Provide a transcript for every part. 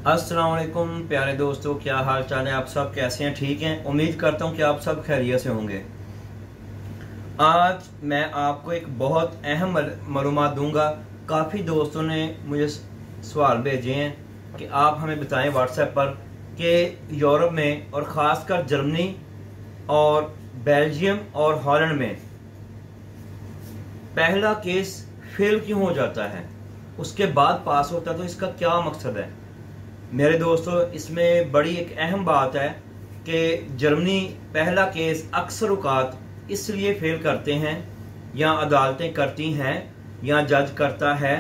अस्सलाम वालेकुम प्यारे दोस्तों, क्या हाल चाल है? आप सब कैसे हैं? ठीक हैं? उम्मीद करता हूं कि आप सब खैरियत से होंगे। आज मैं आपको एक बहुत अहम मालूमात दूंगा। काफ़ी दोस्तों ने मुझे सवाल भेजे हैं कि आप हमें बताएं व्हाट्सएप पर कि यूरोप में और ख़ासकर जर्मनी और बेल्जियम और हॉलैंड में पहला केस फेल क्यों हो जाता है, उसके बाद पास होता है, तो इसका क्या मकसद है? मेरे दोस्तों, इसमें बड़ी एक अहम बात है कि जर्मनी पहला केस अक्सर औकात इसलिए फेल करते हैं या अदालतें करती हैं या जज करता है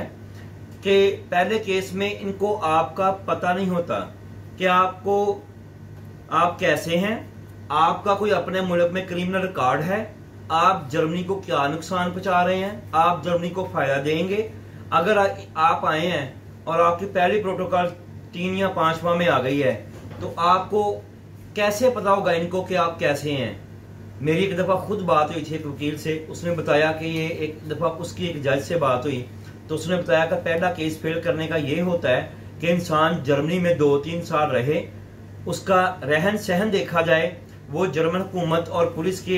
कि पहले केस में इनको आपका पता नहीं होता कि आप कैसे हैं, आपका कोई अपने मुल्क में क्रिमिनल रिकॉर्ड है, आप जर्मनी को क्या नुकसान पहुंचा रहे हैं, आप जर्मनी को फायदा देंगे। अगर आप आए हैं और आपकी पहली प्रोटोकॉल 3 या 5वां में आ गई है तो आपको कैसे पता होगा इनको कि आप कैसे हैं? मेरी एक दफ़ा खुद बात हुई थी एक वकील से, उसने बताया कि ये एक दफ़ा उसकी एक जज से बात हुई तो उसने बताया कि पहला केस फेल करने का ये होता है कि इंसान जर्मनी में 2-3 साल रहे, उसका रहन सहन देखा जाए, वो जर्मन हुकूमत और पुलिस के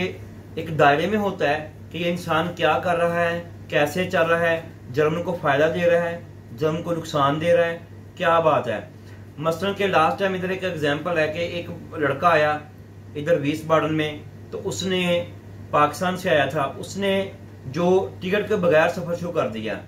एक दायरे में होता है कि ये इंसान क्या कर रहा है, कैसे चल रहा है, जर्मन को फ़ायदा दे रहा है, जर्मन को नुकसान दे रहा है, क्या बात है। मसलन के लास्ट टाइम इधर एक एग्जांपल है कि एक लड़का आया इधर विस्बाडन में, तो उसने पाकिस्तान से आया था, उसने जो टिकट के बगैर सफर शुरू कर दिया,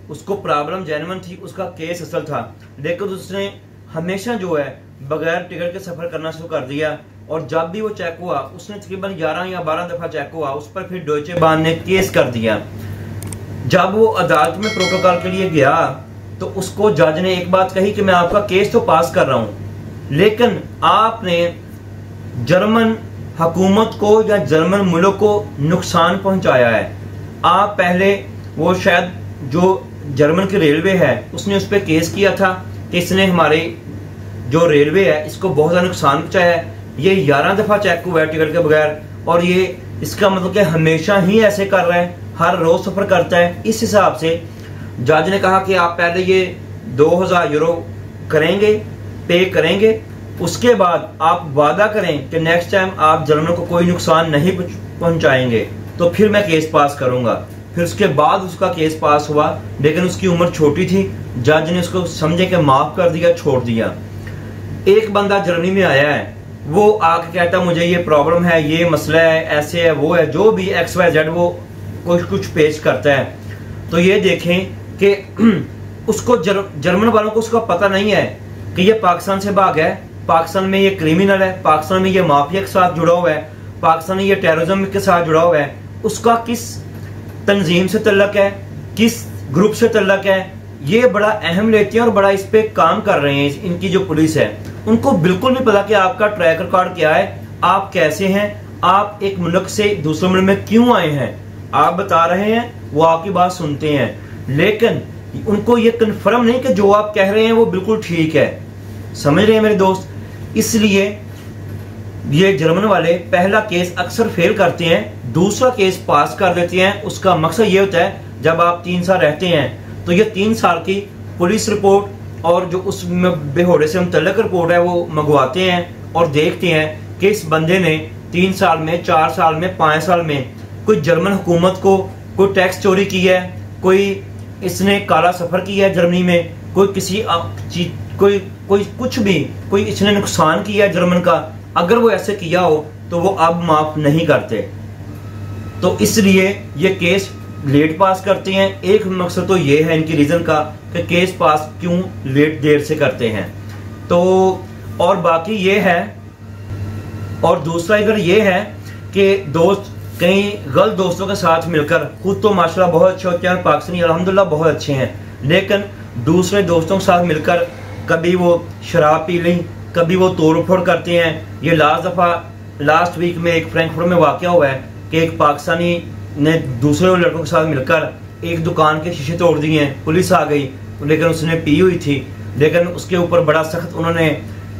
उसको प्रॉब्लम जेन्युइन थी, उसका केस असल था, लेकिन उसने हमेशा जो है बगैर टिकट के सफर करना शुरू कर दिया। और जब भी वो चेक हुआ, उसने तकरीबन 11 या 12 दफा चेक हुआ, उस पर फिर डोइचे बान ने केस कर दिया। जब वो अदालत में प्रोटोकॉल के लिए गया तो उसको जज ने एक बात कही कि मैं आपका केस तो पास कर रहा हूं, लेकिन आपने जर्मन हुकूमत को या जर्मन मुल्क को नुकसान पहुंचाया है। आप पहले वो शायद जो जर्मन की रेलवे है उसने उस पर केस किया था कि इसने हमारे जो रेलवे है इसको बहुत ज्यादा नुकसान पहुंचाया है, ये 11 दफा चेक हुआ है टिकट के बगैर, और ये इसका मतलब कि हमेशा ही ऐसे कर रहा है, हर रोज सफर करता है। इस हिसाब से जज ने कहा कि आप पहले ये 2000 यूरो करेंगे, पे करेंगे, उसके बाद आप वादा करें कि नेक्स्ट टाइम आप जर्मन को कोई नुकसान नहीं पहुंचाएंगे, तो फिर मैं केस पास करूंगा। फिर उसके बाद उसका केस पास हुआ, लेकिन उसकी उम्र छोटी थी, जज ने उसको समझे कि माफ कर दिया, छोड़ दिया। एक बंदा जर्मनी में आया है, वो आके कहता मुझे ये प्रॉब्लम है, ये मसला है, ऐसे है, वो है, जो भी XYZ वो कुछ पेश करता है। तो ये देखें कि उसको जर्मन वालों को उसका पता नहीं है कि ये पाकिस्तान से भागा है, पाकिस्तान में ये क्रिमिनल है, पाकिस्तान में ये माफिया के साथ जुड़ा हुआ है, पाकिस्तान में ये टेररिज्म के साथ जुड़ा हुआ है, उसका किस तंजीम से तल्लक है, किस ग्रुप से तल्लक है, ये बड़ा अहम लेते हैं और बड़ा इस पे काम कर रहे हैं। इनकी जो पुलिस है उनको बिल्कुल नहीं पता कि आपका ट्रैक रिकॉर्ड क्या है, आप कैसे हैं, आप एक मुल्क से दूसरे मुल्क में क्यों आए हैं। आप बता रहे हैं, वो आपकी बात सुनते हैं, लेकिन उनको ये कन्फर्म नहीं कि जो आप कह रहे हैं वो बिल्कुल ठीक है। समझ रहे हैं मेरे दोस्त? इसलिए ये जर्मन वाले पहला केस अक्सर फेल करते हैं, दूसरा केस पास कर देते हैं। उसका मकसद ये होता है जब आप 3 साल रहते हैं तो ये 3 साल की पुलिस रिपोर्ट और जो उस बेहोड़े से मुतल्लिक रिपोर्ट है वो मंगवाते हैं और देखते हैं कि इस बंदे ने 3 साल में, 4 साल में, 5 साल में कोई जर्मन हुकूमत को कोई टैक्स चोरी की है, कोई इसने काला सफर किया है जर्मनी में, कोई किसी कोई कुछ भी, कोई इसने नुकसान किया है जर्मन का। अगर वो ऐसे किया हो तो वो अब माफ नहीं करते, तो इसलिए ये केस लेट पास करते हैं। एक मकसद तो ये है इनकी रीजन का कि केस पास क्यों लेट देर से करते हैं। तो और बाकी ये है, और दूसरा इधर ये है कि दोस्त कई गलत दोस्तों के साथ मिलकर, खुद तो माशाल्लाह बहुत अच्छे होते हैं, पाकिस्तानी अल्हम्दुलिल्लाह बहुत अच्छे हैं, लेकिन दूसरे दोस्तों के साथ मिलकर कभी वो शराब पी ली, कभी वो तोड़ फोड़ करते हैं। ये लास्ट वीक में एक फ्रैंकफर्ट में वाकया हुआ है कि एक पाकिस्तानी ने दूसरे लड़कों के साथ मिलकर एक दुकान के शीशे तोड़ दिए हैं। पुलिस आ गई, लेकिन उसने पी हुई थी, लेकिन उसके ऊपर बड़ा सख्त उन्होंने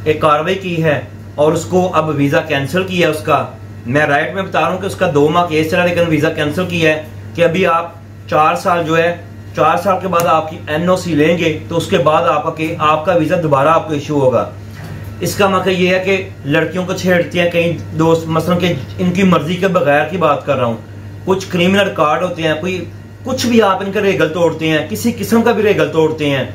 एक कार्रवाई की है और उसको अब वीज़ा कैंसिल किया उसका। मैं राइट में बता रहा हूँ कि उसका 2 माह केस चला, लेकिन वीज़ा कैंसिल किया है कि अभी आप 4 साल जो है 4 साल के बाद आपकी NOC लेंगे तो उसके बाद आपका वीज़ा दोबारा आपको इशू होगा। इसका मतलब ये है कि लड़कियों को छेड़ते हैं कई दोस्त, मसलन कि इनकी मर्जी के बगैर की बात कर रहा हूँ, कुछ क्रिमिनल कार्ड होते हैं, कोई कुछ भी आप इनका रेगल तोड़ते हैं, किसी किस्म का भी रेगल तोड़ते हैं।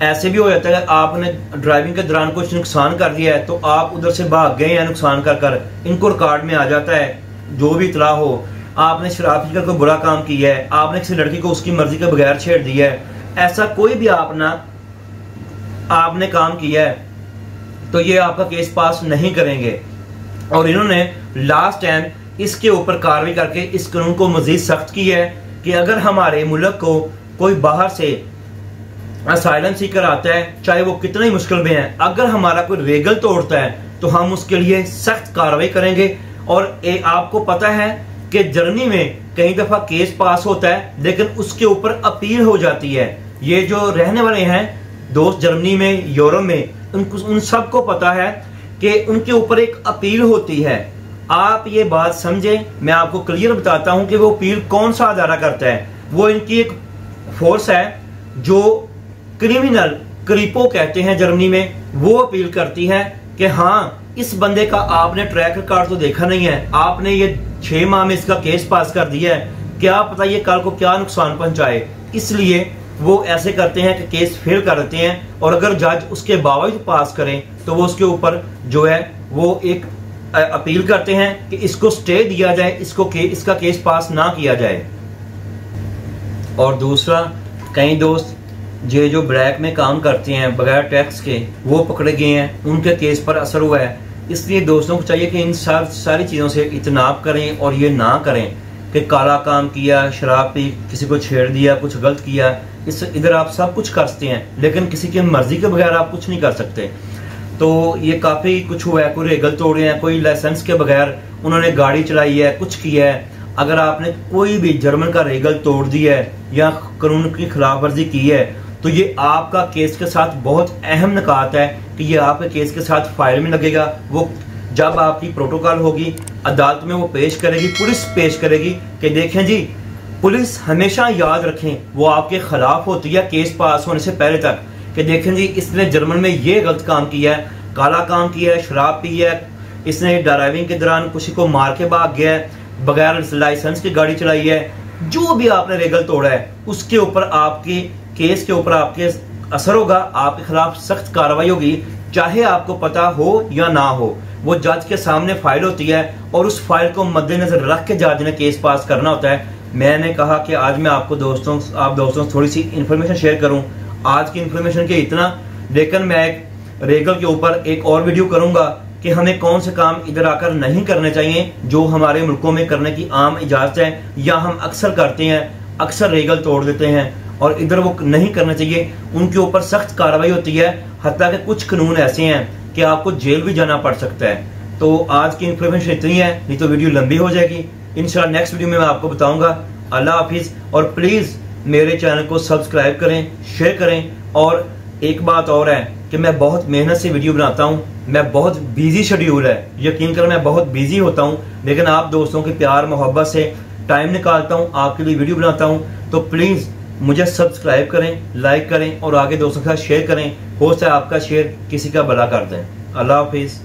ऐसे भी हो जाता है आपने ड्राइविंग के दौरान कुछ नुकसान कर दिया है तो आप उधर से भाग गए हैं नुकसान कर, इनको रिकॉर्ड में आ जाता है जो भी इतला हो। आपने शराब पीकर कोई बुरा काम किया है, आपने किसी लड़की को उसकी मर्जी के बगैर छेड़ दिया है, ऐसा कोई भी आपने काम किया है तो ये आपका केस पास नहीं करेंगे। और इन्होंने लास्ट टाइम इसके ऊपर कार्रवाई करके इस कानून को मजीद सख्त किया है कि अगर हमारे मुल्क को कोई बाहर से असाइलम सीकर आता है, चाहे वो कितना ही मुश्किल में है, अगर हमारा कोई रेगल तोड़ता है तो हम उसके लिए सख्त कार्रवाई करेंगे। और आपको पता है कि जर्मनी में कई दफा केस पास होता है लेकिन उसके ऊपर अपील हो जाती है। ये जो रहने वाले हैं दोस्त जर्मनी में, यूरोप में, उन सबको पता है कि उनके ऊपर एक अपील होती है। आप ये बात समझें, मैं आपको क्लियर बताता हूं कि वो अपील कौन सा अदारा करता है। वो इनकी एक फोर्स है जो क्रिमिनल क्रिपो कहते हैं जर्मनी में, वो अपील करती है कि हाँ इस बंदे का आपने ट्रैक रिकॉर्ड तो देखा नहीं है, आपने ये 6 माह में इसका केस पास कर दिया है, क्या पता ये कल को क्या नुकसान पहुंचाए। इसलिए वो ऐसे करते हैं कि केस फेल कर देते हैं और अगर जज उसके बावजूद पास करें तो वो उसके ऊपर जो है वो एक अपील करते हैं कि इसको स्टे दिया जाए, इसका केस पास ना किया जाए। और दूसरा, कई दोस्त जो ब्लैक में काम करते हैं बगैर टैक्स के, वो पकड़े गए हैं, उनके केस पर असर हुआ है। इसलिए दोस्तों को चाहिए कि इन सारी चीज़ों से इजतनाब करें और ये ना करें कि काला काम किया, शराब पी, किसी को छेड़ दिया, कुछ गलत किया। इधर आप सब कुछ कर सकते हैं लेकिन किसी की मर्जी के बगैर आप कुछ नहीं कर सकते। तो ये काफ़ी कुछ हुआ है, कोई रेगल तोड़े हैं, कोई लाइसेंस के बगैर उन्होंने गाड़ी चलाई है, कुछ किया है। अगर आपने कोई भी जर्मन का रेगल तोड़ दिया है या कानून की खिलाफ वर्जी की है तो ये आपका केस के साथ बहुत अहम निकात है कि ये आपके केस के साथ फाइल में लगेगा। वो जब आपकी प्रोटोकॉल होगी अदालत में वो पेश करेगी, पुलिस पेश करेगी कि देखें जी, पुलिस हमेशा याद रखें वो आपके खिलाफ होती है केस पास होने से पहले तक, कि देखें जी इसने जर्मन में ये गलत काम किया है, काला काम किया है, शराब पी है, इसने ड्राइविंग के दौरान किसी को मार के भाग गया है, बगैर लाइसेंस की गाड़ी चलाई है, जो भी आपने रेगल तोड़ा है उसके ऊपर आपके केस के ऊपर आपके असर होगा, आपके खिलाफ सख्त कार्रवाई होगी, चाहे आपको पता हो या ना हो। वो जज के सामने फाइल होती है और उस फाइल को मद्देनजर रख के जज ने केस पास करना होता है। मैंने कहा कि आज मैं आप दोस्तों से थोड़ी सी इन्फॉर्मेशन शेयर करूं। आज की इन्फॉर्मेशन के इतना, लेकिन मैं एक रेगल के ऊपर एक और वीडियो करूंगा कि हमें कौन से काम इधर आकर नहीं करने चाहिए जो हमारे मुल्कों में करने की आम इजाजत है या हम अक्सर करते हैं, अक्सर रेगल तोड़ देते हैं और इधर वो नहीं करना चाहिए। उनके ऊपर सख्त कार्रवाई होती है, हत्ता कि कुछ कानून ऐसे हैं कि आपको जेल भी जाना पड़ सकता है। तो आज की इन्फॉर्मेशन इतनी है, नहीं तो वीडियो लंबी हो जाएगी। इंशाल्लाह नेक्स्ट वीडियो में मैं आपको बताऊंगा। अल्लाह हाफिज। और प्लीज मेरे चैनल को सब्सक्राइब करें, शेयर करें। और एक बात और है कि मैं बहुत मेहनत से वीडियो बनाता हूँ, मैं बहुत बिजी शेड्यूल है, यकीन कर मैं बहुत बिजी होता हूँ, लेकिन आप दोस्तों के प्यार मोहब्बत से टाइम निकालता हूँ, आपके लिए वीडियो बनाता हूँ। तो प्लीज मुझे सब्सक्राइब करें, लाइक करें और आगे दोस्तों के साथ शेयर करें। हो सकता है आपका शेयर किसी का भला कर दें। अल्लाह हाफिज।